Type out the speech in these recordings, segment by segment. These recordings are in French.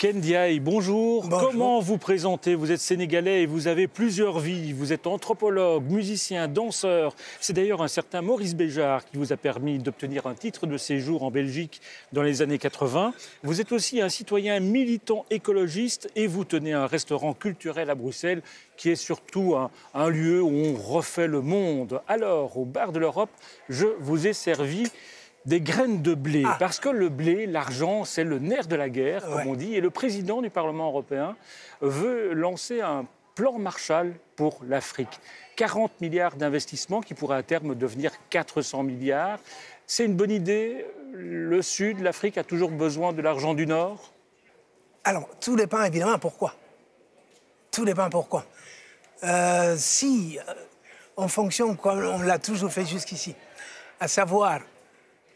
Ken Ndiaye, bonjour. Bonjour. Comment vous présentez? Vous êtes sénégalais et vous avez plusieurs vies. Vous êtes anthropologue, musicien, danseur. C'est d'ailleurs un certain Maurice Béjart qui vous a permis d'obtenir un titre de séjour en Belgique dans les années 80. Vous êtes aussi un citoyen militant écologiste et vous tenez un restaurant culturel à Bruxelles qui est surtout un lieu où on refait le monde. Alors, au bar de l'Europe, je vous ai servi des graines de blé, parce que le blé, l'argent, c'est le nerf de la guerre, comme on dit, et le président du Parlement européen veut lancer un plan Marshall pour l'Afrique. 40 milliards d'investissements qui pourraient à terme devenir 400 milliards. C'est une bonne idée. Le Sud, l'Afrique a toujours besoin de l'argent du Nord? Alors, tout dépend évidemment pourquoi. Tout dépend pourquoi. Si on fonctionne comme on l'a toujours fait jusqu'ici, à savoir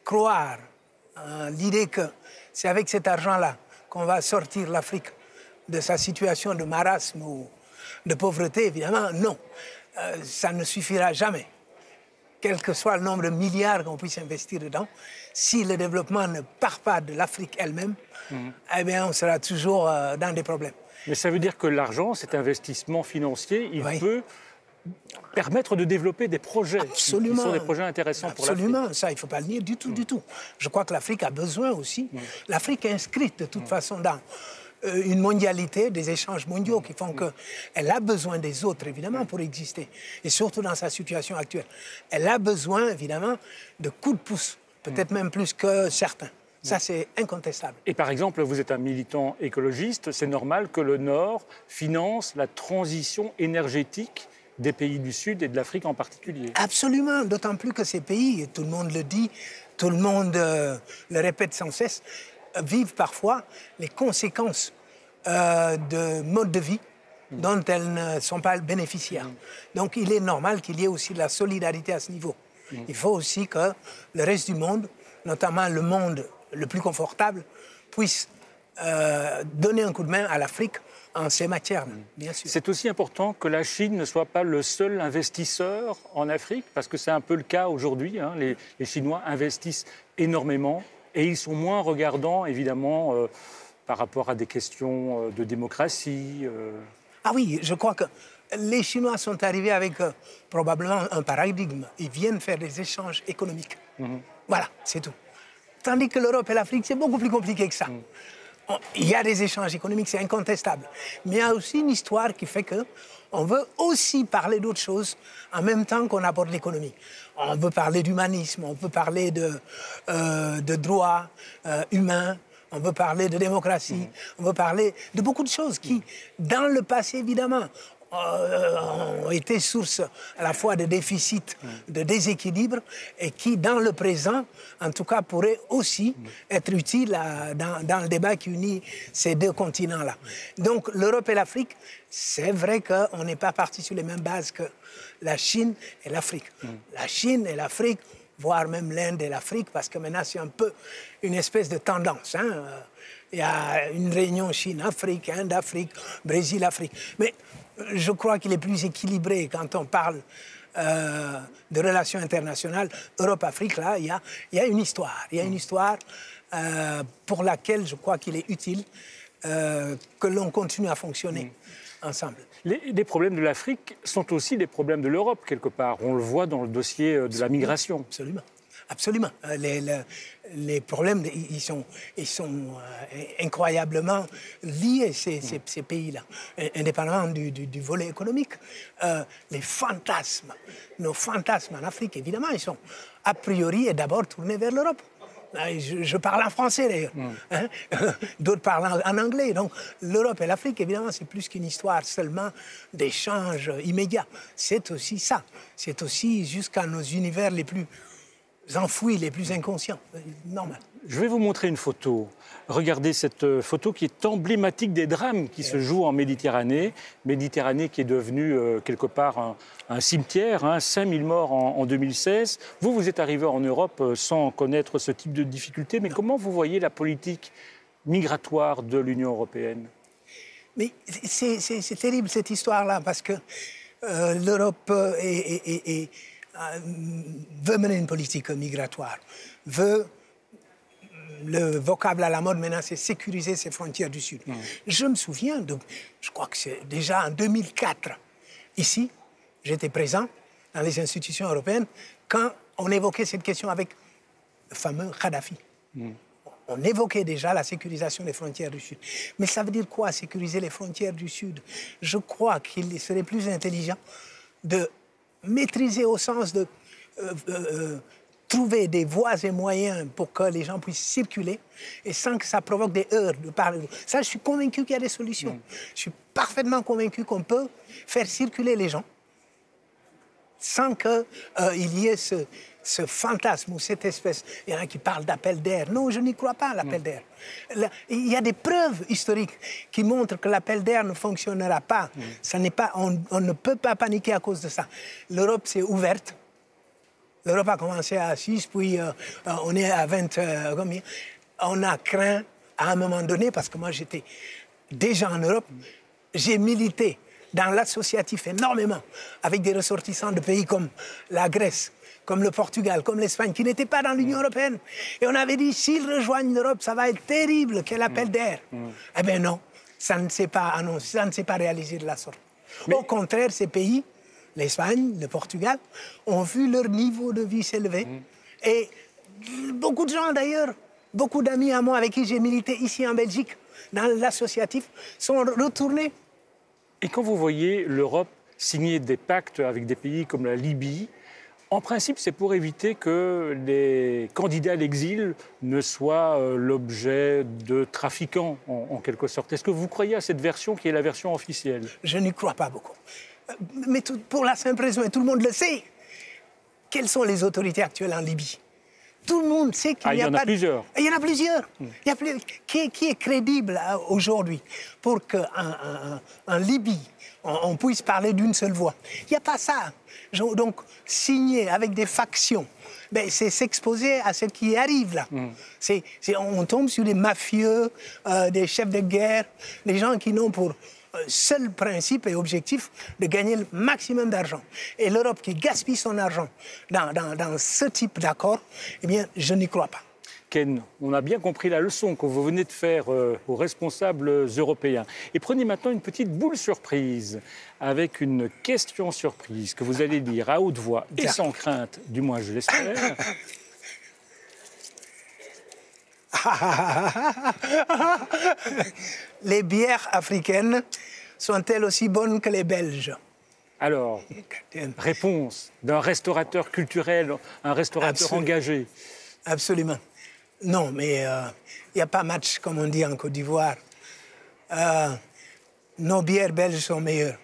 croire l'idée que c'est avec cet argent-là qu'on va sortir l'Afrique de sa situation de marasme ou de pauvreté, évidemment, non. Ça ne suffira jamais. Quel que soit le nombre de milliards qu'on puisse investir dedans, si le développement ne part pas de l'Afrique elle-même, eh bien, on sera toujours dans des problèmes. Mais ça veut dire que l'argent, cet investissement financier, il peut permettre de développer des projets qui sont des projets intéressants pour l'Afrique. Absolument, ça, il ne faut pas le nier du tout, du tout. Je crois que l'Afrique a besoin aussi. L'Afrique est inscrite de toute façon dans une mondialité, des échanges mondiaux qui font qu'elle a besoin des autres, évidemment, pour exister. Et surtout dans sa situation actuelle. Elle a besoin, évidemment, de coups de pouce, peut-être même plus que certains. Ça, c'est incontestable. Et par exemple, vous êtes un militant écologiste, c'est normal que le Nord finance la transition énergétique des pays du Sud et de l'Afrique en particulier. Absolument, d'autant plus que ces pays, et tout le monde le dit, tout le monde le répète sans cesse, vivent parfois les conséquences de modes de vie dont elles ne sont pas bénéficiaires. Donc il est normal qu'il y ait aussi de la solidarité à ce niveau. Il faut aussi que le reste du monde, notamment le monde le plus confortable, puisse donner un coup de main à l'Afrique en ces matières, bien sûr. C'est aussi important que la Chine ne soit pas le seul investisseur en Afrique, parce que c'est un peu le cas aujourd'hui. Hein. Les Chinois investissent énormément et ils sont moins regardants, évidemment, par rapport à des questions de démocratie. Ah oui, je crois que les Chinois sont arrivés avec probablement un paradigme. Ils viennent faire des échanges économiques. Voilà, c'est tout. Tandis que l'Europe et l'Afrique, c'est beaucoup plus compliqué que ça. Il y a des échanges économiques, c'est incontestable. Mais il y a aussi une histoire qui fait qu'on veut aussi parler d'autres choses en même temps qu'on aborde l'économie. On veut parler d'humanisme, on veut parler de droits humains, on veut parler de démocratie, on veut parler de beaucoup de choses qui, dans le passé, évidemment, ont été source à la fois de déficit, de déséquilibre, et qui, dans le présent, en tout cas, pourraient aussi être utiles dans le débat qui unit ces deux continents-là. Donc, l'Europe et l'Afrique, c'est vrai qu'on n'est pas partis sur les mêmes bases que la Chine et l'Afrique. La Chine et l'Afrique, voire même l'Inde et l'Afrique, parce que maintenant, c'est un peu une espèce de tendance. Hein. Il y a une réunion Chine-Afrique, Inde-Afrique, Brésil-Afrique. Mais je crois qu'il est plus équilibré quand on parle de relations internationales. Europe-Afrique, là, il y a une histoire. Il y a une histoire pour laquelle je crois qu'il est utile que l'on continue à fonctionner ensemble. Les problèmes de l'Afrique sont aussi des problèmes de l'Europe, quelque part. On le voit dans le dossier de la migration. Absolument. Absolument. Les problèmes, ils sont incroyablement liés, ces pays-là, indépendamment du volet économique. Les fantasmes, nos fantasmes en Afrique, évidemment, ils sont a priori et d'abord tournés vers l'Europe. Je parle en français, d'ailleurs. Hein? D'autres parlent en anglais. Donc, l'Europe et l'Afrique, évidemment, c'est plus qu'une histoire seulement d'échanges immédiats. C'est aussi ça. C'est aussi jusqu'à nos univers les plus enfouis, les plus inconscients. Normal. Je vais vous montrer une photo. Regardez cette photo qui est emblématique des drames qui se jouent en Méditerranée. Méditerranée qui est devenue quelque part un cimetière, hein, 5000 morts en 2016. Vous êtes arrivé en Europe sans connaître ce type de difficultés, mais comment vous voyez la politique migratoire de l'Union européenne? Mais c'est terrible cette histoire-là, parce que l'Europe veut mener une politique migratoire, veut le vocable à la mode maintenant, c'est sécuriser ses frontières du Sud. Je me souviens, je crois que c'est déjà en 2004, ici, j'étais présent dans les institutions européennes, quand on évoquait cette question avec le fameux Kadhafi. On évoquait déjà la sécurisation des frontières du Sud. Mais ça veut dire quoi, sécuriser les frontières du Sud? Je crois qu'il serait plus intelligent de maîtriser au sens de trouver des voies et moyens pour que les gens puissent circuler et sans que ça provoque des heurts de part et d'autre. Ça, je suis convaincu qu'il y a des solutions. Je suis parfaitement convaincu qu'on peut faire circuler les gens sans qu'il y ait ce fantasme ou cette espèce... Il y en a qui parlent d'appel d'air. Non, je n'y crois pas à l'appel d'air. Il y a des preuves historiques qui montrent que l'appel d'air ne fonctionnera pas. Ça n'est pas, on ne peut pas paniquer à cause de ça. L'Europe s'est ouverte. L'Europe a commencé à 6, puis on est à 20... combien? On a craint à un moment donné, parce que moi j'étais déjà en Europe, j'ai milité dans l'associatif énormément, avec des ressortissants de pays comme la Grèce, comme le Portugal, comme l'Espagne, qui n'étaient pas dans l'Union européenne. Et on avait dit, s'ils rejoignent l'Europe, ça va être terrible, quel appel d'air. Eh bien non, ça ne s'est pas annoncé, ça ne s'est pas réalisé de la sorte. Mais... Au contraire, ces pays, l'Espagne, le Portugal, ont vu leur niveau de vie s'élever. Et beaucoup de gens d'ailleurs, beaucoup d'amis à moi avec qui j'ai milité ici en Belgique, dans l'associatif, sont retournés. Et quand vous voyez l'Europe signer des pactes avec des pays comme la Libye, en principe, c'est pour éviter que les candidats à l'exil ne soient l'objet de trafiquants, en quelque sorte. Est-ce que vous croyez à cette version qui est la version officielle? Je n'y crois pas beaucoup. Mais pour la simple raison, et tout le monde le sait, quelles sont les autorités actuelles en Libye? Tout le monde sait qu'il n'y a pas... Il y en a plusieurs. Qui est crédible aujourd'hui pour qu'en Libye, on puisse parler d'une seule voix? Il n'y a pas ça. Donc, signer avec des factions, ben, c'est s'exposer à ce qui arrive là. On tombe sur des mafieux, des chefs de guerre, des gens qui n'ont pour seul principe et objectif de gagner le maximum d'argent. Et l'Europe qui gaspille son argent dans ce type d'accord, eh bien, je n'y crois pas. Ken, on a bien compris la leçon que vous venez de faire aux responsables européens. Et prenez maintenant une petite boule surprise avec une question surprise que vous allez dire à haute voix et sans crainte, du moins je l'espère. Les bières africaines sont-elles aussi bonnes que les Belges? Alors, réponse d'un restaurateur culturel, un restaurateur engagé. Absolument. Non, mais il n'y a pas match, comme on dit en Côte d'Ivoire. Nos bières belges sont meilleures.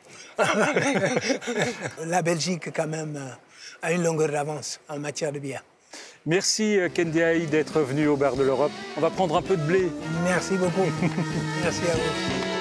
La Belgique, quand même, a une longueur d'avance en matière de bière. Merci Ken Ndiaye d'être venu au Bar de l'Europe. On va prendre un peu de blé. Merci beaucoup. Merci à vous.